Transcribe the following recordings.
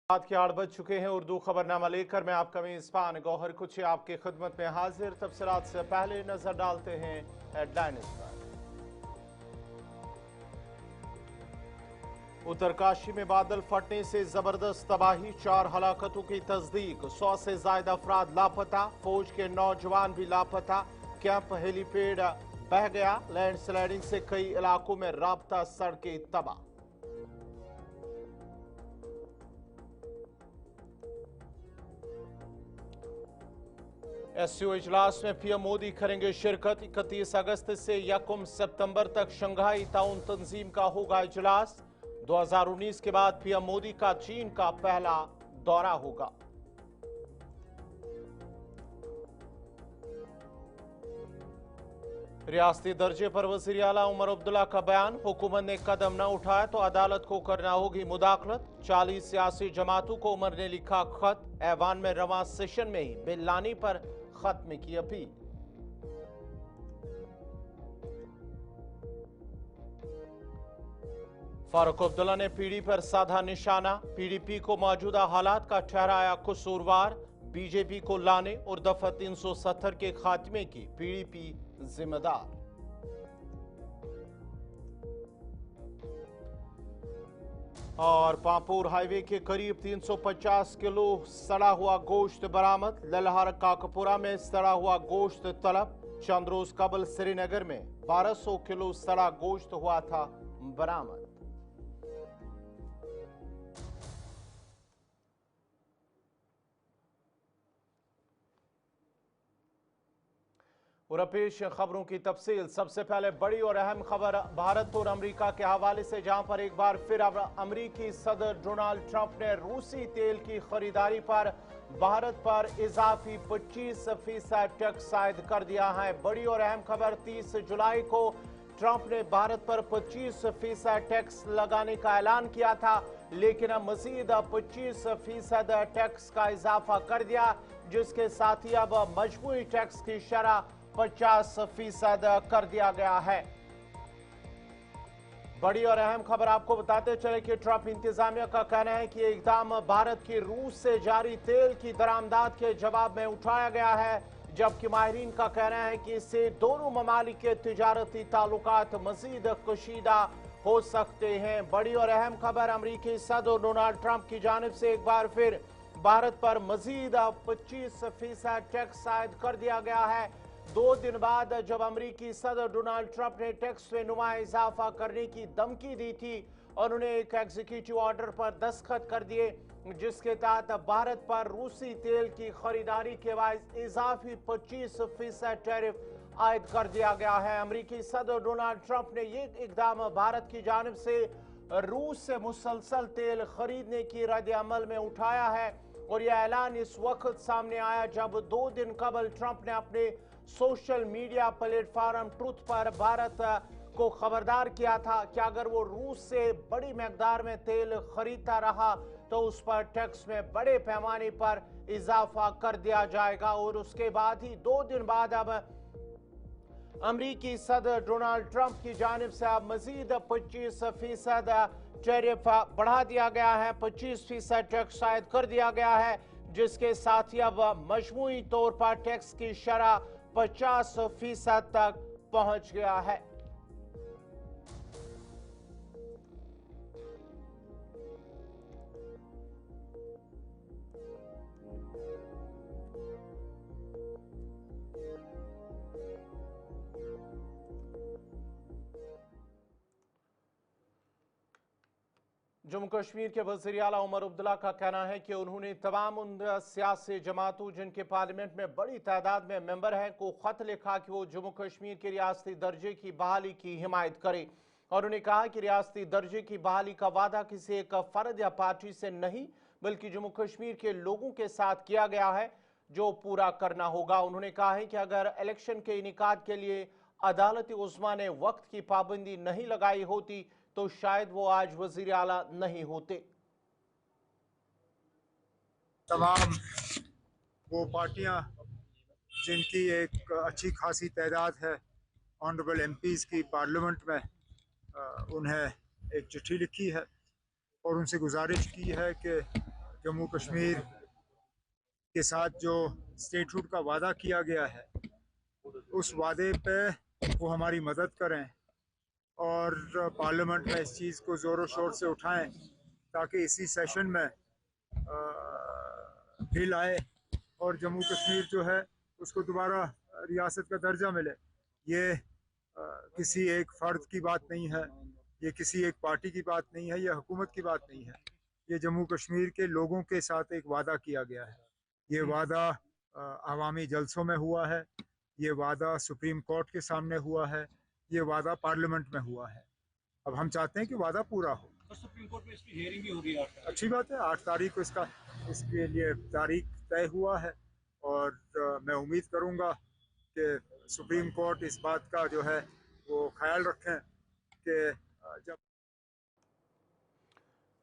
रात के 8 बज चुके हैं। उर्दू खबरनामा लेकर मैं आपका मेज़बान गौहर कुछ आपकी खिदमत में हाजिर। तफसीलात से पहले नजर डालते हैं हेडलाइंस पर। उत्तरकाशी में बादल फटने से जबरदस्त तबाही, 4 हलाकतों की तस्दीक, 100 से ज्यादा अफराद लापता, फौज के नौजवान भी लापता। कैंप हेलीपैड बह गया, लैंडस्लाइडिंग से कई इलाकों में राबता सड़कें तबाह। एससीओ इजलास में पीएम मोदी करेंगे शिरकत। 31 अगस्त से 1 सितंबर तक शंघाई ताउन तंजीम का होगा इजलास। 2019 के बाद पीएम मोदी का चीन का पहला दौरा होगा। रियासती दर्जे पर वज़ीर आला उमर अब्दुल्ला का बयान, हुकूमत ने कदम न उठाया तो अदालत को करना होगी मुदाखलत। 40 सियासी जमातों को उमर ने लिखा खत, ऐवान में रवां सेशन में ही बिल लाने पर खत्म की अपील। फारूक अब्दुल्ला ने पीडी पर साधा निशाना, पीडीपी को मौजूदा हालात का ठहराया कसूरवार। बीजेपी को लाने और दफा 370 के खात्मे की पीडीपी जिम्मेदार। और पांपोर हाईवे के करीब 350 किलो सड़ा हुआ गोश्त बरामद। ललहर काकपुरा में सड़ा हुआ गोश्त तलब। चंद रोज कबल श्रीनगर में 1200 किलो सड़ा गोश्त हुआ था बरामद। और पेश खबरों की तफसील। सबसे पहले बड़ी और अहम खबर भारत और अमेरिका के हवाले से, जहां पर एक बार फिर अब अमेरिकी सदर डोनाल्ड ट्रंप ने रूसी तेल की खरीदारी पर भारत पर इजाफी 25% टैक्स आयद कर दिया है। बड़ी और अहम खबर, 30 जुलाई को ट्रंप ने भारत पर 25% टैक्स लगाने का ऐलान किया था, लेकिन अब मजीद 25% टैक्स का इजाफा कर दिया, जिसके साथ ही अब मजमूई टैक्स की शरह 50% कर दिया गया है। बड़ी और अहम खबर आपको बताते चले कि ट्रंप इंतजामिया का कहना है कि इकदाम भारत की रूस से जारी तेल की दरामदाद के जवाब में उठाया गया है, जबकि माहिरीन का कहना है कि इससे दोनों ममालिक के तिजारती ताल्लुकात मजीद कशीदा हो सकते हैं। बड़ी और अहम खबर, अमरीकी सदर डोनाल्ड ट्रंप की जानिब से एक बार फिर भारत पर मजीद 25% टैक्स आयद कर दिया गया है। 2 दिन बाद जब अमरीकी सदर डोनाल्ड ट्रंप ने टैक्स में नुमा इजाफा करने की धमकी दी थी, उन्होंने एक एग्जीक्यूटिव ऑर्डर पर दस्तखत कर दिए, जिसके तहत भारत पर रूसी तेल की खरीदारी के बाद इजाफी 25% टैरिफ आयद कर दिया गया है। अमरीकी सदर डोनाल्ड ट्रंप ने ये इकदाम भारत की जानिब से रूस से मुसलसल तेल खरीदने की रद्द अमल में उठाया है, और यह ऐलान इस वक्त सामने आया जब 2 दिन कबल ट्रंप ने अपने सोशल मीडिया प्लेटफॉर्म ट्रुथ पर भारत को खबरदार किया था कि अगर वो रूस से बड़ी मकदार में तेल खरीदता रहा तो उस पर टैक्स में बड़े पैमाने पर इजाफा कर दिया जाएगा। और उसके बाद ही 2 दिन बाद अब अमरीकी सदर डोनाल्ड ट्रंप की जानिब से अब मजीद 25% टैरिफ बढ़ा दिया गया है, 25% टैक्स आयद कर दिया गया है, जिसके साथ ही अब मजमूई तौर पर टैक्स की शरह 50% तक पहुंच गया है। जम्मू कश्मीर के वज़ीर आला उमर अब्दुल्ला का कहना है कि उन्होंने तमाम उन सियासी जमातों जिनके पार्लियामेंट में बड़ी तादाद में मेंबर हैं को खत लिखा कि वो जम्मू कश्मीर के रियासती दर्जे की बहाली की हिमायत करे। और उन्होंने कहा कि रियासती दर्जे की बहाली का वादा किसी एक फर्द या पार्टी से नहीं, बल्कि जम्मू कश्मीर के लोगों के साथ किया गया है, जो पूरा करना होगा। उन्होंने कहा है कि अगर इलेक्शन के इनेकाद के लिए अदालत उस्मा ने वक्त की पाबंदी नहीं लगाई होती तो शायद वो आज वजीर आला नहीं होते। तमाम वो पार्टियां जिनकी एक अच्छी खासी तादाद है ऑनरेबल एमपीज़ की पार्लियामेंट में, उन्हें एक चिट्ठी लिखी है और उनसे गुजारिश की है कि जम्मू कश्मीर के साथ जो स्टेटहुड का वादा किया गया है उस वादे पे वो हमारी मदद करें और पार्लियामेंट में इस चीज़ को ज़ोरों शोर से उठाएं ताकि इसी सेशन में बिल आए और जम्मू कश्मीर जो है उसको दोबारा रियासत का दर्जा मिले। ये किसी एक फ़र्द की बात नहीं है, ये किसी एक पार्टी की बात नहीं है, ये हुकूमत की बात नहीं है, ये जम्मू कश्मीर के लोगों के साथ एक वादा किया गया है। ये वादा अवामी जलसों में हुआ है, ये वादा सुप्रीम कोर्ट के सामने हुआ है, ये वादा पार्लियामेंट में हुआ है। अब हम चाहते हैं कि वादा पूरा हो। सुप्रीम कोर्ट में इसकी हियरिंग भी हो रही है। अच्छी बात है, 8 तारीख को इसके लिए तारीख तय हुआ है और मैं उम्मीद करूंगा कि सुप्रीम कोर्ट इस बात का जो है वो ख्याल रखें कि जब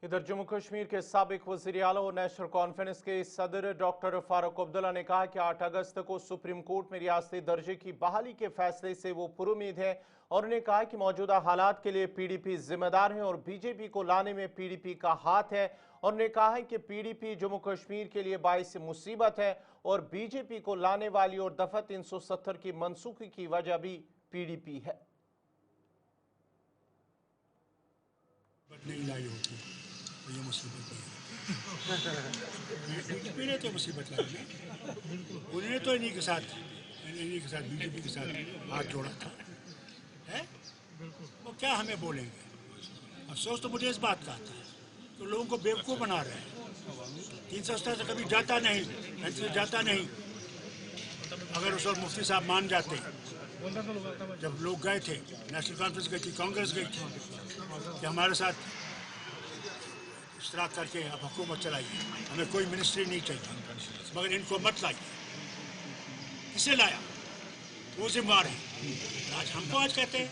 इधर जम्मू कश्मीर के साबिक वज़ीर आला और नेशनल कॉन्फ्रेंस के सदर डॉक्टर फारूक अब्दुल्ला ने कहा कि 8 अगस्त को सुप्रीम कोर्ट में रियासती दर्जे की बहाली के फैसले से वो पुरुमीद है और उन्होंने कहा कि मौजूदा हालात के लिए पीडीपी जिम्मेदार है और बीजेपी को लाने में पीडीपी का हाथ है। और उन्होंने कहा है कि पीडीपी जम्मू कश्मीर के लिए बाइस मुसीबत है और बीजेपी को लाने वाली और दफा 370 की मनसूखी की वजह भी पीडीपी है। नहीं लाई होती तो ये मुसीबत नहीं है। तो मुसीबत लाई है, उन्होंने तो इन्हीं के साथ बीजेपी के साथ हाथ जोड़ा था, है? वो क्या हमें बोलेंगे? अफसोस तो मुझे इस बात का आता है तो लोगों को बेवकूफ़ बना रहे हैं। 370 से कभी जाता नहीं, 35 जाता नहीं। अगर उस वक्त मुफ्ती साहब मान जाते, जब लोग गए थे, नेशनल कॉन्फ्रेंस गई थी, कांग्रेस गई थी, कि हमारे साथ इश्तराक करके अब हुकूमत चलाइए, हमें कोई मिनिस्ट्री नहीं चाहिए, मगर इनको मत लाइए। किसे लाया? वो जिम्मेवार है। आज हमको आज कहते हैं।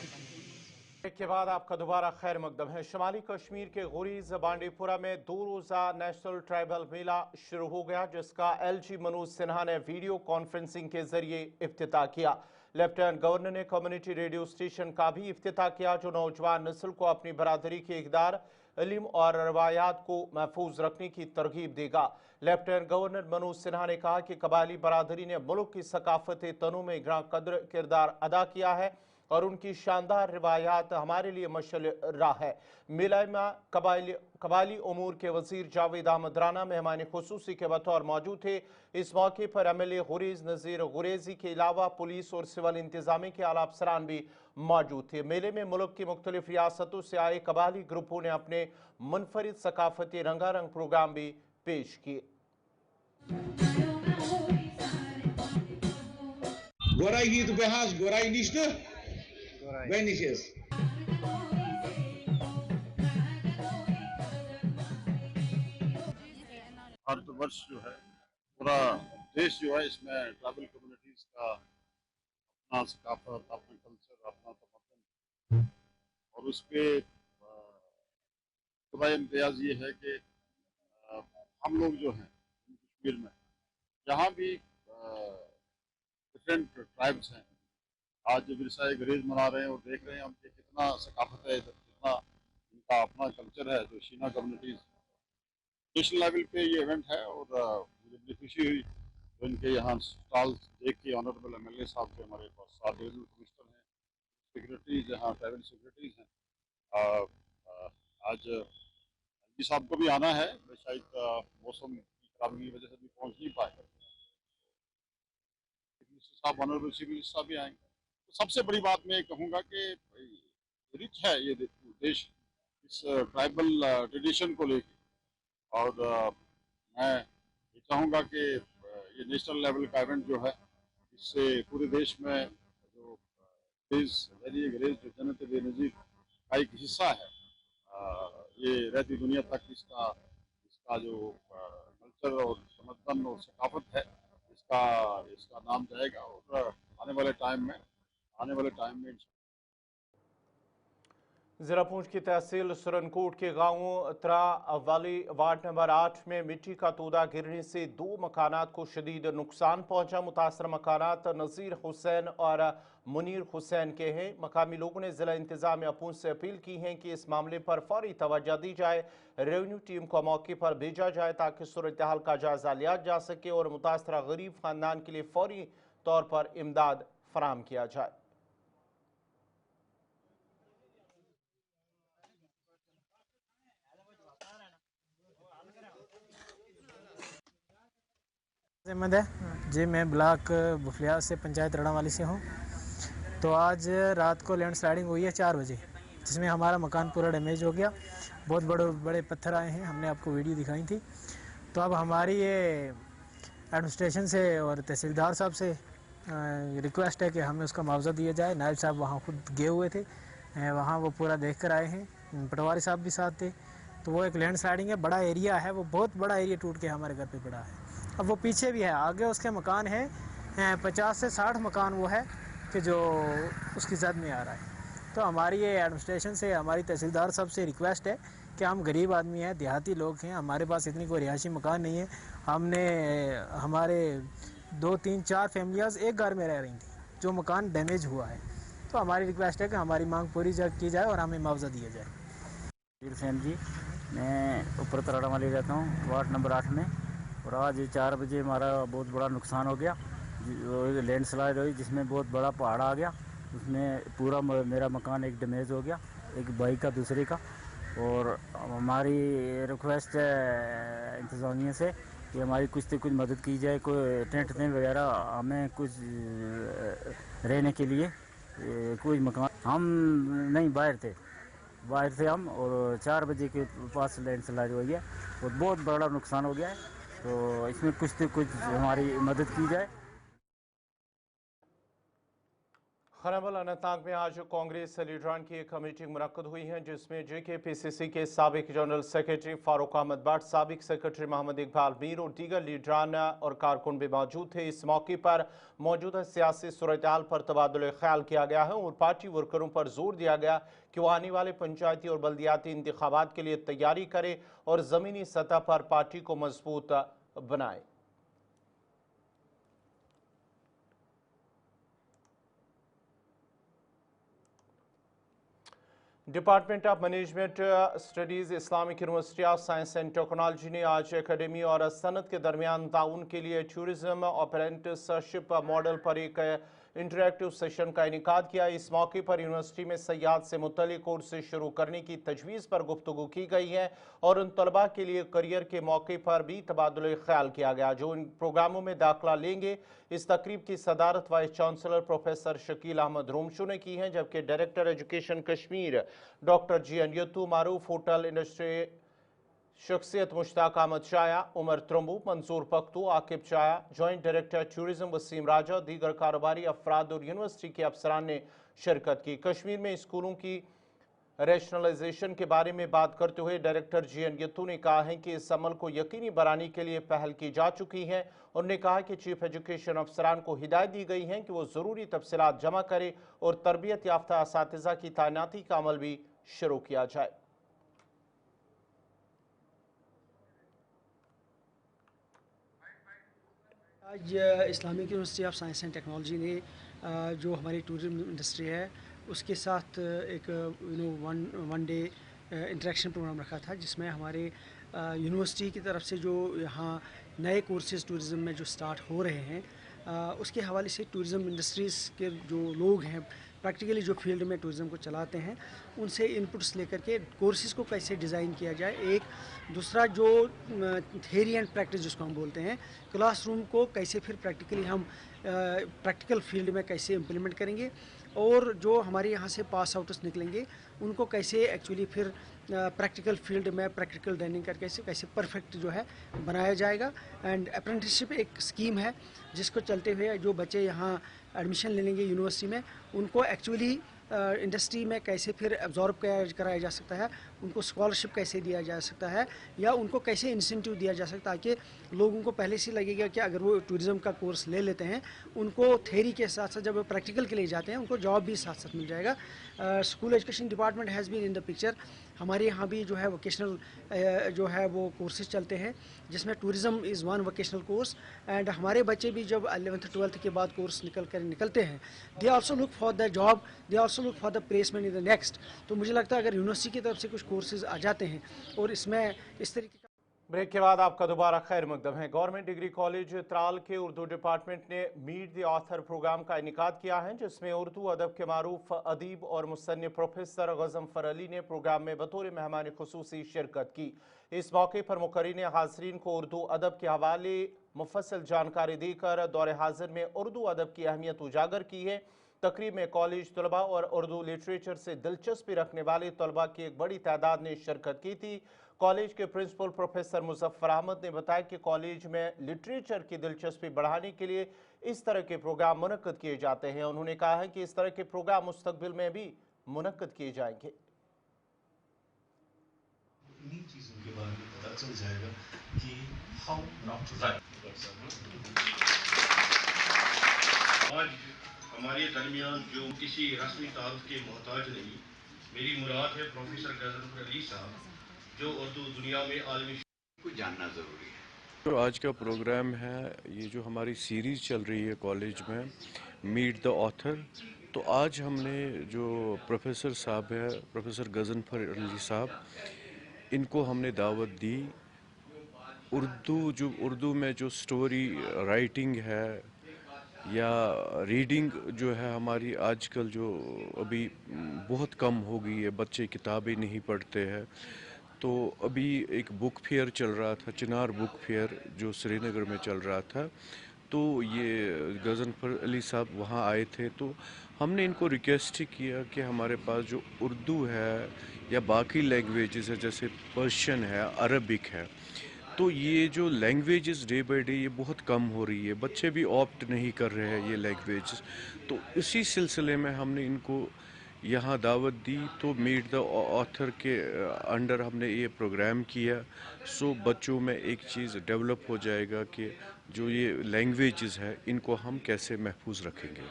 एक के बाद आपका दोबारा खैर मकदम है। शुमाली कश्मीर के गुरीज बांडीपुरा में 2 रोज़ा नेशनल ट्राइबल मेला शुरू हो गया, जिसका एलजी मनोज सिन्हा ने वीडियो कॉन्फ्रेंसिंग के जरिए इफ्तिताह किया। लेफ्टिनेंट गवर्नर ने कम्युनिटी रेडियो स्टेशन का भी इफ्तिताह किया, जो नौजवान नस्ल को अपनी बरादरी के इक़दार, इल्म और रवायात को महफूज रखने की तरगीब देगा। लेफ्टिनेंट गवर्नर मनोज सिन्हा ने कहा कि कबायली बरादरी ने मुल्क की सकाफती तनों में ग्रां कदर किरदार अदा किया है और उनकी शानदार रिवायात हमारे लिए मशअल राह है। मेला में कबायली उमूर के वजीर जावेद अहमद राना मेहमान खुसूसी के बतौर मौजूद थे। इस मौके पर एमएलए गुरेज नज़ीर गुरेजी के अलावा पुलिस और सिविल इंतजामी के आला अफसरान भी मौजूद थे। मेले में मुल्क की मुख्तलिफ रियासतों से आए कबायली ग्रुपों ने अपने मुनफरिद सकाफती रंगारंग प्रोग्राम भी पेश किए। Goray yid behas goray nishte benishes Bharatvarsh जो है, पूरा देश जो है, इसमें ट्राइबल कम्युनिटीज़ का अपना सकाफत, अपना कल्चर, अपना तमद्दुन, और उस पर खुदा इम्तियाज़ ये है कि हम लोग जो हैं कश्मीर में जहाँ भी डिफरेंट ट्राइब्स हैं, आज विरसा गुरेज मना रहे हैं और देख रहे हैं हम कि कितना सकाफत है, कितना इनका अपना कल्चर है, जो शीना कम्युनिटीज़। नेशनल लेवल पे ये इवेंट है और मुझे बड़ी खुशी हुई तो इनके यहाँ स्टॉल देख के। ऑनरेबल एमएलए साहब जो हमारे पास 7 डिवीजनल कमिश्नर हैं, सेक्रेटरीज यहाँ ट्राइबल सेक्रेटरीज हैं, आज एलजी साहब को भी आना है, शायद मौसम की खराबी की वजह से भी पहुँच नहीं पाए। मिनिस्टर साहब, ऑनरेबल चीफ मिनिस्टर साहब भी आएंगे। तो सबसे बड़ी बात मैं कहूँगा कि रिच है ये देश इस ट्राइबल ट्रेडिशन को लेकर, और मैं ये चाहूँगा कि ये नेशनल लेवल का इवेंट जो है, इससे पूरे देश में जो गुरेज जो जन्नत बेनज़ीर का एक हिस्सा है, ये रहती दुनिया तक इसका जो कल्चर और तमद्दुन और सकाफत है, इसका नाम जाएगा और आने वाले टाइम में जिला पूंछ की तहसील सुरनकोट के गांवों तरा वाली वार्ड नंबर 8 में मिट्टी का तोदा गिरने से 2 मकानात को शदीद नुकसान पहुंचा। मुतासर मकानात नज़ीर हुसैन और मुनीर हुसैन के हैं। मकामी लोगों ने जिला इंतजामिया पूंछ से अपील की है कि इस मामले पर फौरी तवज्जो दी जाए, रेवेन्यू टीम को मौके पर भेजा जाए ताकि सूरत हाल का जायजा लिया जा सके और मुतासरा गरीब खानदान के लिए फौरी तौर पर इमदाद फराहम किया जाए। अहमद है जी, मैं ब्लॉक बुफलिया से पंचायत रड़ावाली से हूँ। तो आज रात को लैंड स्लाइडिंग हुई है 4 बजे, जिसमें हमारा मकान पूरा डैमेज हो गया। बहुत बड़े बड़े पत्थर आए हैं, हमने आपको वीडियो दिखाई थी। तो अब हमारी ये एडमिनिस्ट्रेशन से और तहसीलदार साहब से रिक्वेस्ट है कि हमें उसका मुआवजा दिया जाए। नायब साहब वहाँ खुद गए हुए थे, वहाँ वो पूरा देख कर आए हैं, पटवारी साहब भी साथ थे। तो वो एक लैंड स्लाइडिंग है, बड़ा एरिया है, वो बहुत बड़ा एरिया टूट के हमारे घर पे पड़ा है। अब वो पीछे भी है, आगे उसके मकान है 50 से 60 मकान वो है कि जो उसकी जद में आ रहा है। तो हमारी ये एडमिनिस्ट्रेशन से, हमारी तहसीलदार साहब से रिक्वेस्ट है कि हम गरीब आदमी हैं, देहाती लोग हैं, हमारे पास इतनी कोई रिहायशी मकान नहीं है। हमने हमारे 2, 3, 4 फैमिलियाँ एक घर में रह रही थी, जो मकान डैमेज हुआ है। तो हमारी रिक्वेस्ट है कि हमारी मांग पूरी की जाए और हमें मुआवजा दिया जाए। हुसैन जी, मैं ऊपर तराड़ा वाली रहता हूँ, वार्ड नंबर 8 में। और आज 4 बजे हमारा बहुत बड़ा नुकसान हो गया, लैंड स्लाइड हुई जिसमें बहुत बड़ा पहाड़ आ गया। उसमें पूरा मेरा मकान एक डैमेज हो गया, एक भाई का दूसरे का। और हमारी रिक्वेस्ट है इंतज़ामिया से कि हमारी कुछ से कुछ मदद की जाए, कोई टेंट वगैरह हमें कुछ रहने के लिए कोई मकान। हम नहीं बाहर थे हम, और 4 बजे के पास लैंड स्लाइड हुई है और बहुत बड़ा नुकसान हो गया है। तो इसमें कुछ से कुछ हमारी मदद की जाए। खरबल अनंतनाग में आज कांग्रेस लीडरान की एक मीटिंग मुनक्कद हुई है, जिसमें JKPCC के साबिक जनरल सेक्रेटरी फारूक अहमद भट्ट, साबिक सेक्रेटरी मोहम्मद इकबाल मीर और दीगर लीडरान और कारकुन भी मौजूद थे। इस मौके पर मौजूदा सियासी सूरत हाल पर तबादुल ख्याल किया गया है और पार्टी वर्करों पर जोर दिया गया कि वो आने वाले पंचायती और बल्दियाती इंतखाबात के लिए तैयारी करे और ज़मीनी सतह पर पार्टी को मजबूत बनाए। Department of management studies Islamic university of science and technology ने आज एकेडमी और सनत के दरमियान ताउन के लिए टूरिज्म अप्रेंटिसशिप मॉडल पर एक इंटरेक्टिव सेशन का इनेकाद किया। इस मौके पर यूनिवर्सिटी में सयाहत से मुतल्लिक कोर्सेज शुरू करने की तजवीज़ पर गुफ्तगू की गई है और उन तलबा के लिए करियर के मौके पर भी तबादुल ख्याल किया गया जो इन प्रोग्रामों में दाखिला लेंगे। इस तकरीब की सदारत vice chancellor professor Shakeel Ahmad Romshoo ने की है, जबकि director education Kashmir doctor GN Yattoo, मारूफ होटल इंडस्ट्री शख्सियत मुश्ताक अहमद शाया, उमर त्रम्बू, मंसूर पख्तू, आकिब शाया, जॉइंट डायरेक्टर टूरिज्म वसीम राजा, दीगर कारोबारी अफराद और यूनिवर्सिटी के अफसरान ने शिरकत की। कश्मीर में स्कूलों की रैशनलाइजेशन के बारे में बात करते हुए डायरेक्टर GN यत्तू ने कहा है कि इस अमल को यकीनी बनाने के लिए पहल की जा चुकी है। उन्होंने कहा कि चीफ एजुकेशन अफसरान को हिदायत दी गई है कि वो ज़रूरी तफसीलात जमा करे और तरबियत याफ्ता असातिज़ा की तैनाती का अमल भी शुरू किया जाए। आज Islamic university of science and technology ने जो हमारी टूरिज्म इंडस्ट्री है उसके साथ एक वन डे इंटरेक्शन प्रोग्राम रखा था, जिसमें हमारे यूनिवर्सिटी की तरफ से जो यहाँ नए कोर्सेज टूरिज़म में जो स्टार्ट हो रहे हैं उसके हवाले से टूरिज़म इंडस्ट्रीज़ के जो लोग हैं प्रैक्टिकली जो फील्ड में टूरिज़म को चलाते हैं उनसे इनपुट्स लेकर के कोर्सेज़ को कैसे डिज़ाइन किया जाए। एक दूसरा जो थ्योरी एंड प्रैक्टिस जिसको हम बोलते हैं, क्लासरूम को कैसे फिर प्रैक्टिकली हम प्रैक्टिकल फील्ड में कैसे इम्प्लीमेंट करेंगे और जो हमारे यहाँ से पास आउटर्स निकलेंगे उनको कैसे एक्चुअली फिर प्रैक्टिकल फील्ड में प्रैक्टिकल ट्रेनिंग करके कैसे परफेक्ट जो है बनाया जाएगा। एंड अप्रेंटिसशिप एक स्कीम है जिसको चलते हुए जो बच्चे यहाँ एडमिशन ले लेंगे यूनिवर्सिटी में उनको एक्चुअली इंडस्ट्री में कैसे फिर एब्जॉर्ब कराया जा सकता है, उनको स्कॉलरशिप कैसे दिया जा सकता है या उनको कैसे इंसेंटिव दिया जा सकता है ताकि लोगों को पहले से लगेगा कि अगर वो टूरिज़्म का कोर्स ले लेते हैं उनको थ्योरी के साथ साथ जब वो प्रैक्टिकल के लिए जाते हैं उनको जॉब भी साथ साथ मिल जाएगा। School education department has been in the picture. हमारे यहाँ भी जो है वोकेशनल जो है वो कोर्सेज चलते हैं जिसमें tourism is one vocational course and हमारे बच्चे भी जब 11th 12th के बाद कोर्स निकलते हैं they also look for the job, they also look for the placement in the next. तो मुझे लगता है अगर यूनिवर्सिटी की तरफ से कुछ कोर्सेज आ जाते हैं और इसमें इस तरीके का। ब्रेक के बाद आपका दोबारा खैर मकदम है। गवर्नमेंट डिग्री कॉलेज त्राल के उर्दू डिपार्टमेंट ने मीट द ऑथर प्रोग्राम का इनेकाद किया है जिसमें उर्दू अदब के मारूफ अदीब और मुसन्निफ प्रोफेसर गज़नफ़र अली ने प्रोग्राम में बतौर मेहमान खुसूसी शिरकत की। इस मौके पर मुक़र्रीन हाज़रीन को उर्दू अदब के हवाले मुफस्सल जानकारी देकर दौर हाज़िर में उर्दू अदब की अहमियत उजागर की है। तकरीब में कॉलेज तलबा और उर्दू लिटरेचर से दिलचस्पी रखने वाले तलबा की एक बड़ी तादाद ने शिरकत की थी। कॉलेज के प्रिंसिपल प्रोफेसर मुज़फ़्फ़र अहमद ने बताया कि कॉलेज में लिटरेचर की दिलचस्पी बढ़ाने के लिए इस तरह के प्रोग्राम मुनक्कद किए जाते हैं। उन्होंने कहा है कि इस तरह के प्रोग्राम मुस्तक़बिल में भी मुनक्कद किए जाएंगे। इन्हीं चीज़ों के बारे में पता चल जाएगा कि हाउ नॉट टू राइट। आज हमारे दरमियान जो किसी रस्मी तारुफ के मोहताज नहीं, मेरी मुराद है प्रोफेसर गज़नफ़र अली साहब जो उर्दू दुनिया में आलमी को जानना ज़रूरी है। जो आज का प्रोग्राम है, ये जो हमारी सीरीज़ चल रही है कॉलेज में मीट द ऑथर, तो आज हमने जो प्रोफेसर साहब है प्रोफेसर गज़नफ़र अली साहब, इनको हमने दावत दी। उर्दू में जो स्टोरी राइटिंग है या रीडिंग जो है हमारी आजकल जो अभी बहुत कम हो गई है, बच्चे किताबें नहीं पढ़ते हैं। तो अभी एक बुक फेयर चल रहा था, चिनार बुक फेयर जो श्रीनगर में चल रहा था, तो ये गज़नफ़र अली साहब वहाँ आए थे। तो हमने इनको रिक्वेस्ट किया कि हमारे पास जो उर्दू है या बाकी लैंग्वेजेस है जैसे पर्शियन है, अरबिक है, तो ये जो लैंग्वेजेस डे बाय डे ये बहुत कम हो रही है, बच्चे भी ऑप्ट नहीं कर रहे हैं ये लैंग्वेजेस। तो इसी सिलसिले में हमने इनको यहाँ दावत दी। तो मीट द ऑथर के अंडर हमने ये प्रोग्राम किया। सो बच्चों में एक चीज़ डेवलप हो जाएगा कि जो ये लैंग्वेजेस है इनको हम कैसे महफूज रखेंगे।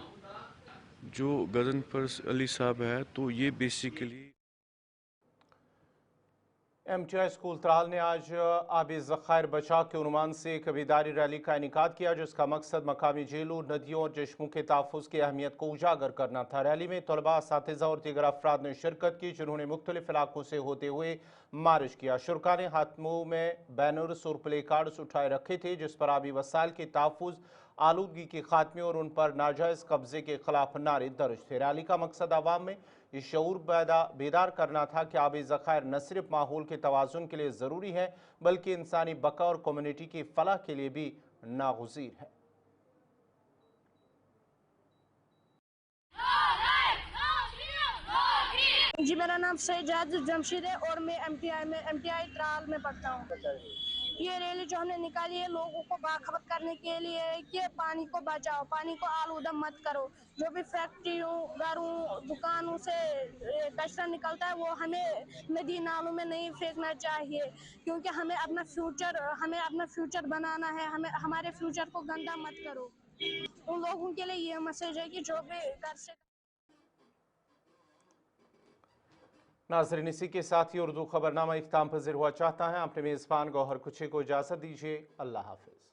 जो गज़नफ़र अली साहब है तो ये बेसिकली MTI स्कूल त्राल ने आज आबी ज़खायर बचाव के उन्वान से एक बेदारी रैली का इनेकाद किया जिसका मकसद मकामी झीलों, नदियों और चश्मों के तहफ़्फ़ुज़ की अहमियत को उजागर करना था। रैली में तलबा, असातिज़ा और दीगर अफराद ने शिरकत की जिन्होंने मुख्तलिफ इलाकों से होते हुए मार्च किया। शुरका ने हाथों में बैनर्स और प्ले कार्ड्स उठाए रखे थे जिस पर आबी वसाइल के तहफ़्फ़ुज़, आलूदगी के खात्मे और उन पर नाजायज़ कब्जे के खिलाफ नारे दर्ज थे। रैली का मकसद आवाम में ये शऊर बेदार करना था कि आबी ज़खायर न सिर्फ माहौल के तवाज़ुन के लिए ज़रूरी है बल्कि इंसानी बका और कम्युनिटी की फलाह के लिए भी नागुज़ीर है। जी, मेरा नाम सैयद जमशीद है और मैं MTI त्राल में पढ़ता हूँ। ये रैली जो हमने निकाली है लोगों को बाखबर करने के लिए है कि पानी को बचाओ, पानी को आलूदा मत करो। जो भी फैक्ट्रियों, घरों, दुकानों से कचरा निकलता है वो हमें नदी नालों में नहीं फेंकना चाहिए क्योंकि हमें अपना फ्यूचर बनाना है। हमें हमारे फ्यूचर को गंदा मत करो। उन लोगों के लिए ये मैसेज है कि जो भी घर से नाज़रीन, इसी के साथ ही उर्दू खबरनामा इख्तिताम पज़ीर हुआ चाहता है। अपने मेज़बान गौहर कुछे को इजाज़त दीजिए। अल्लाह हाफ़िज़।